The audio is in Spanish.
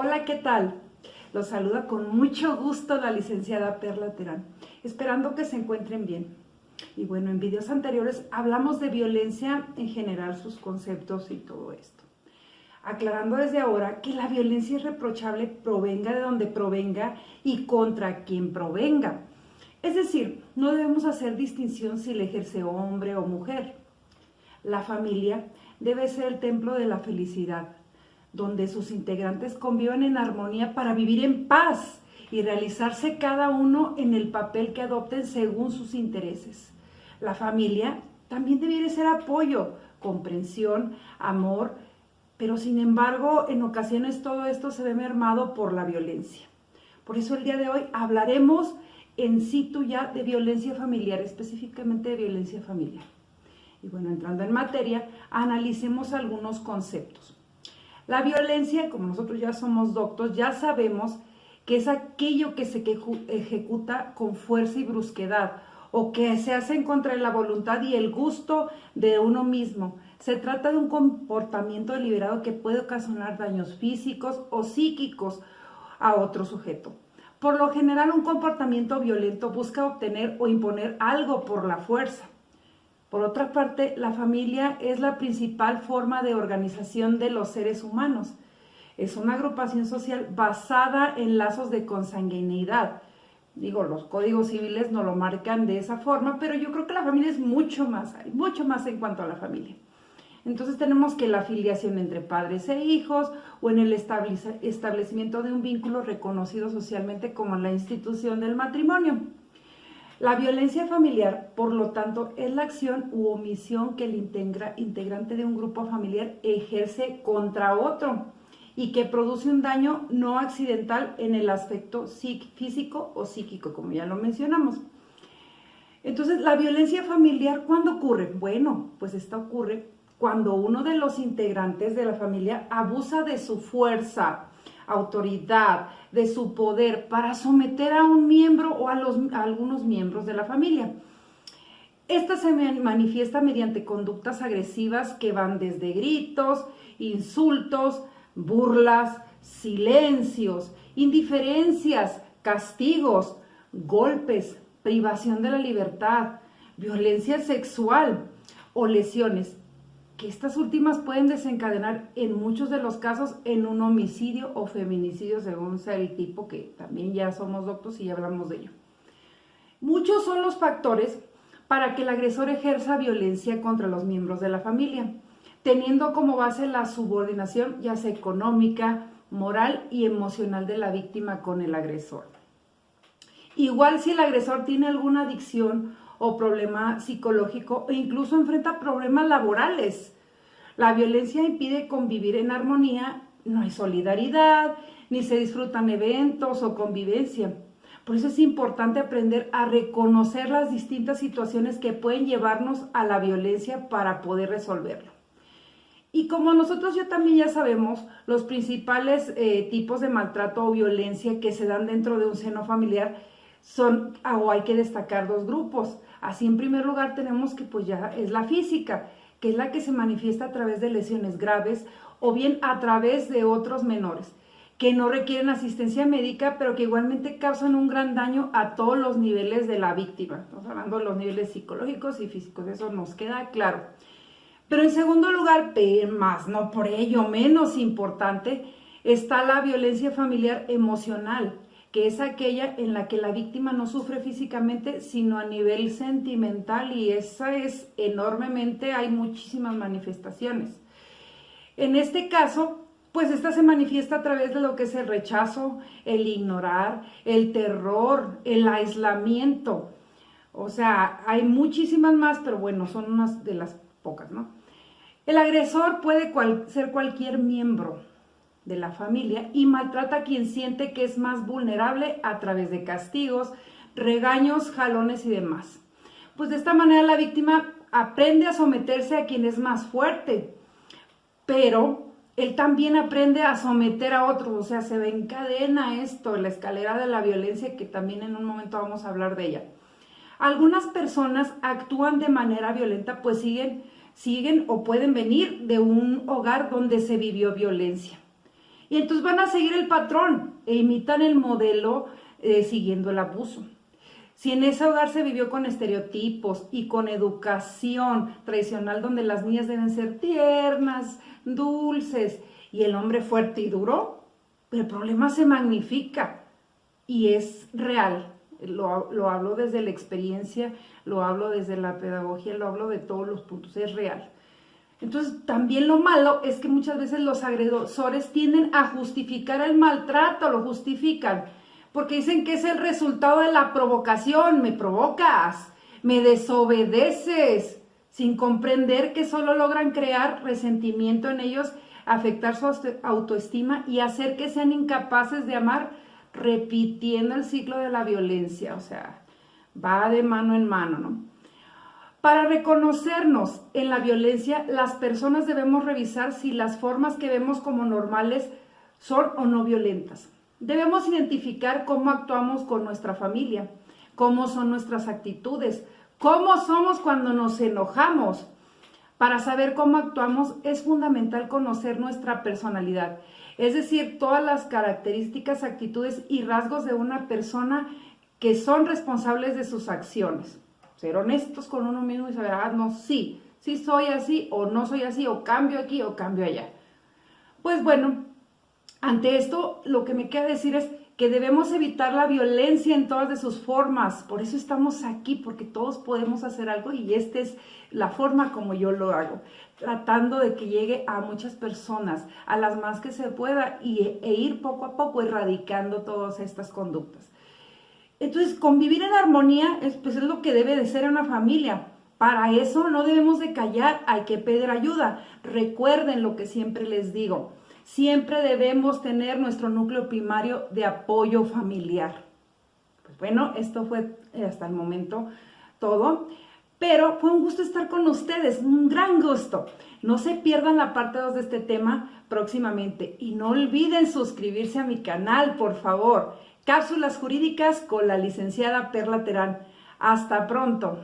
Hola, ¿qué tal? Los saluda con mucho gusto la licenciada Perla Terán, esperando que se encuentren bien. Y bueno, en videos anteriores hablamos de violencia en general, sus conceptos y todo esto. Aclarando desde ahora que la violencia irreprochable provenga de donde provenga y contra quien provenga. Es decir, no debemos hacer distinción si la ejerce hombre o mujer. La familia debe ser el templo de la felicidad, donde sus integrantes convivan en armonía para vivir en paz y realizarse cada uno en el papel que adopten según sus intereses. La familia también debiera ser apoyo, comprensión, amor, pero sin embargo en ocasiones todo esto se ve mermado por la violencia. Por eso el día de hoy hablaremos en situ ya de violencia familiar, específicamente de violencia familiar. Y bueno, entrando en materia, analicemos algunos conceptos. La violencia, como nosotros ya somos doctos, ya sabemos que es aquello que se ejecuta con fuerza y brusquedad o que se hace en contra de la voluntad y el gusto de uno mismo. Se trata de un comportamiento deliberado que puede ocasionar daños físicos o psíquicos a otro sujeto. Por lo general, un comportamiento violento busca obtener o imponer algo por la fuerza. Por otra parte, la familia es la principal forma de organización de los seres humanos. Es una agrupación social basada en lazos de consanguinidad. Los códigos civiles no lo marcan de esa forma, pero yo creo que la familia es mucho más, hay mucho más en cuanto a la familia. Entonces tenemos que la filiación entre padres e hijos o en el establecimiento de un vínculo reconocido socialmente como la institución del matrimonio. La violencia familiar, por lo tanto, es la acción u omisión que el integrante de un grupo familiar ejerce contra otro y que produce un daño no accidental en el aspecto físico o psíquico, como ya lo mencionamos. Entonces, la violencia familiar, ¿cuándo ocurre? Bueno, pues esta ocurre cuando uno de los integrantes de la familia abusa de su fuerza, autoridad, de su poder para someter a un miembro o a algunos miembros de la familia. Esta se manifiesta mediante conductas agresivas que van desde gritos, insultos, burlas, silencios, indiferencias, castigos, golpes, privación de la libertad, violencia sexual o lesiones, que estas últimas pueden desencadenar en muchos de los casos en un homicidio o feminicidio según sea el tipo, que también ya somos doctos y ya hablamos de ello. Muchos son los factores para que el agresor ejerza violencia contra los miembros de la familia, teniendo como base la subordinación ya sea económica, moral y emocional de la víctima con el agresor. Igual si el agresor tiene alguna adicción o problema psicológico o incluso enfrenta problemas laborales. La violencia impide convivir en armonía, no hay solidaridad, ni se disfrutan eventos o convivencia. Por eso es importante aprender a reconocer las distintas situaciones que pueden llevarnos a la violencia para poder resolverlo. Y como nosotros también ya sabemos, los principales tipos de maltrato o violencia que se dan dentro de un seno familiar hay que destacar dos grupos. Así, en primer lugar, tenemos que pues ya es la física, que es la que se manifiesta a través de lesiones graves o bien a través de otros menores, que no requieren asistencia médica, pero que igualmente causan un gran daño a todos los niveles de la víctima. Estamos hablando de los niveles psicológicos y físicos, eso nos queda claro. Pero en segundo lugar, más no por ello menos importante, está la violencia familiar emocional, que es aquella en la que la víctima no sufre físicamente, sino a nivel sentimental, y esa es enormemente, hay muchísimas manifestaciones. En este caso, pues esta se manifiesta a través de lo que es el rechazo, el ignorar, el terror, el aislamiento. O sea, hay muchísimas más, pero bueno, son unas de las pocas, ¿no? El agresor puede ser cualquier miembro de la familia y maltrata a quien siente que es más vulnerable a través de castigos, regaños, jalones y demás. Pues de esta manera la víctima aprende a someterse a quien es más fuerte, pero él también aprende a someter a otros, o sea, se encadena esto, la escalera de la violencia, que también en un momento vamos a hablar de ella. Algunas personas actúan de manera violenta, pues siguen o pueden venir de un hogar donde se vivió violencia. Y entonces van a seguir el patrón e imitan el modelo siguiendo el abuso. Si en ese hogar se vivió con estereotipos y con educación tradicional donde las niñas deben ser tiernas, dulces y el hombre fuerte y duro, el problema se magnifica y es real. Lo hablo desde la experiencia, lo hablo desde la pedagogía, lo hablo de todos los puntos, es real. Entonces, también lo malo es que muchas veces los agresores tienden a justificar el maltrato, lo justifican, porque dicen que es el resultado de la provocación, me provocas, me desobedeces, sin comprender que solo logran crear resentimiento en ellos, afectar su autoestima y hacer que sean incapaces de amar, repitiendo el ciclo de la violencia, o sea, va de mano en mano, ¿no? Para reconocernos en la violencia, las personas debemos revisar si las formas que vemos como normales son o no violentas. Debemos identificar cómo actuamos con nuestra familia, cómo son nuestras actitudes, cómo somos cuando nos enojamos. Para saber cómo actuamos es fundamental conocer nuestra personalidad, es decir, todas las características, actitudes y rasgos de una persona que son responsables de sus acciones. Ser honestos con uno mismo y saber, no, sí soy así o no soy así, o cambio aquí o cambio allá. Pues bueno, ante esto lo que me queda decir es que debemos evitar la violencia en todas de sus formas. Por eso estamos aquí, porque todos podemos hacer algo y esta es la forma como yo lo hago, tratando de que llegue a muchas personas, a las más que se pueda e ir poco a poco erradicando todas estas conductas. Entonces, convivir en armonía pues es lo que debe de ser una familia. Para eso no debemos de callar, hay que pedir ayuda. Recuerden lo que siempre les digo. Siempre debemos tener nuestro núcleo primario de apoyo familiar. Pues bueno, esto fue hasta el momento todo. Pero fue un gusto estar con ustedes, un gran gusto. No se pierdan la parte 2 de este tema próximamente. Y no olviden suscribirse a mi canal, por favor. Cápsulas jurídicas con la licenciada Perla Terán. Hasta pronto.